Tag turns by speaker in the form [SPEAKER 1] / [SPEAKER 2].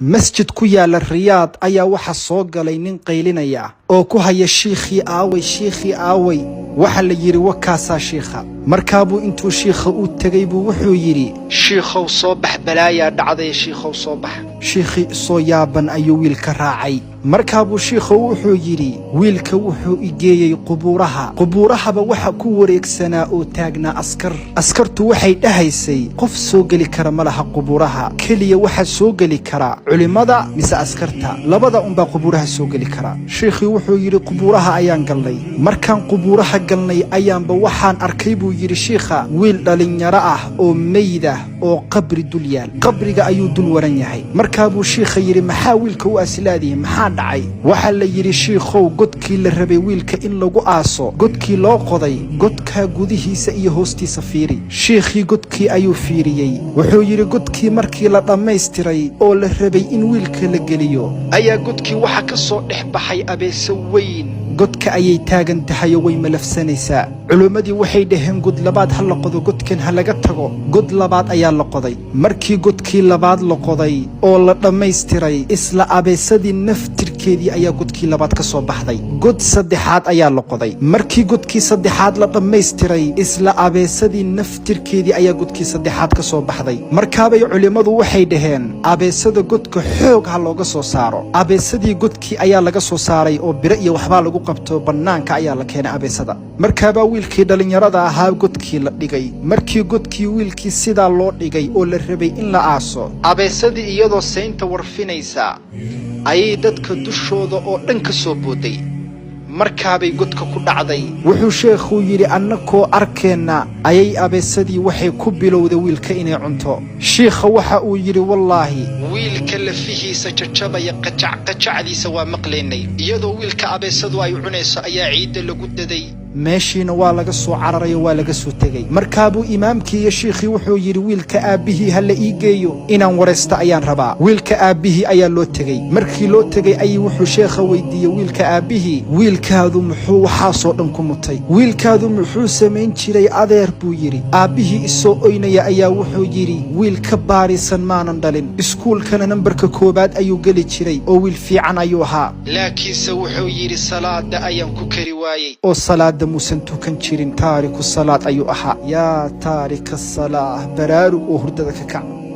[SPEAKER 1] مسجد كويال الرياض أيا وحا صوغالي نين قيلينيا oo ku haya sheekhi aaway waxa la yiri wakaasa sheekha markaabuu intuu sheekha u tagay buu wuxuu yiri sheekhow soo bax balaaya dhacday sheekhow soo bax sheekhi soo yaaban ayuu wiilka raacay markaabuu sheekhu wuxuu yiri wiilka wuxuu igeeyay qubuurahaba waxa ku wareegsanaa oo taagna askartu waxay dhahaysay qof soo gali kara malaha qubuuraha kaliya waxa soo gali kara culimada mise askarta labada unba qubuuraha soo gali kara sheekhi wuxuu yiri qubuuraha ayaan galnay markaan qubuuraha galnay ayaanba waxaan arkay buu yiri sheekha wiil dhalinyaro ah oo meeyda oo qabri dul yaal qabriga ayuu dul waran yahay markaabuu sheekha yiri maxaa wiilka u aslaadiyay maxaa dhacay waxa la yiri sheekhow godkii la rabay wiilka in lagu aaso godkii loo qoday godka gudihiisa iyo hoostiisa fiiri sheekhi godkii ayuu fiiriyay wuxuu yiri godkii markii la dhameystiray oo la rabay in wiilka la geliyo ayaa godkii waxa ka soo dhexbaxay abeesaweyn godka ayay taagan tahay way malafsanaysaa culimadii waxay dhaheen god labaad hal qodo godkan halaga tago god labaad ayaa la qoday markii godkii labaad la qoday oo la dhameystiray isla abeesadii naftirkeedii ayaa godkii labaad ka soo baxday god saddexaad ayaa la qoday markii godkii saddexaad la dhameystiray isla abeesadii naftirkeedii ayaa godkii saddexaad ka soo baxday markaabay culimadu waxay dhaheen abeesada godka xoog ha looga soo saaro abeesadii godkii ayaa laga soo saaray oo biro iyo waxba lagu qabto banaanka ayaa la keenay abeesada markaaba wiilkii dhalinyarada ahaa godkii la dhigay markii godkii wiilkii sida loo dhigay oo la rabay in la aaso abeesadii iyadoo seynta warfinaysa ayay dadka dushooda oo dhan ka soo booday markaabay godka ku dhacday wuxuu sheekhu yiri annakoo arkeena ayay abeesadii waxay ku bilowday wiilka inay cunto sheekha waxa uu yiri wallaahi wiilka lafihiisa jajabaya qacacdiisa waa maqleynay iyadoo wiilka abeesadu ay cunayso ayaa ciid lagu daday meeshina waa laga soo cararay waa laga soo tagay markaabuu imaamkii iyo sheekhi wuxuu yiri wiilka aabihii hal ii geeyo inaan wareysta ayaan rabaa wiilka aabihii ayaa loo tagay markii loo tagay ayuu wuxuu sheekha weydiiyay wiilka aabihii wiilkaadu muxuu waxa soo dhan ku mutay wiilkaadu muxuu sameyn jiray adeer buu yiri aabihii isoo oynaya ayaa wuxuu yiri wiilka baarisan maanan dhalin iskuulkana nambarka koobaad ayuu gali jiray oo wiil fiican ayuu ahaa laakiinse wuxuu yiri salaada ayaan ku kari waayay oo salaada موسن توكن جيرين تارك الصلاة أيها يا تارك الصلاة برارو وهردك كعب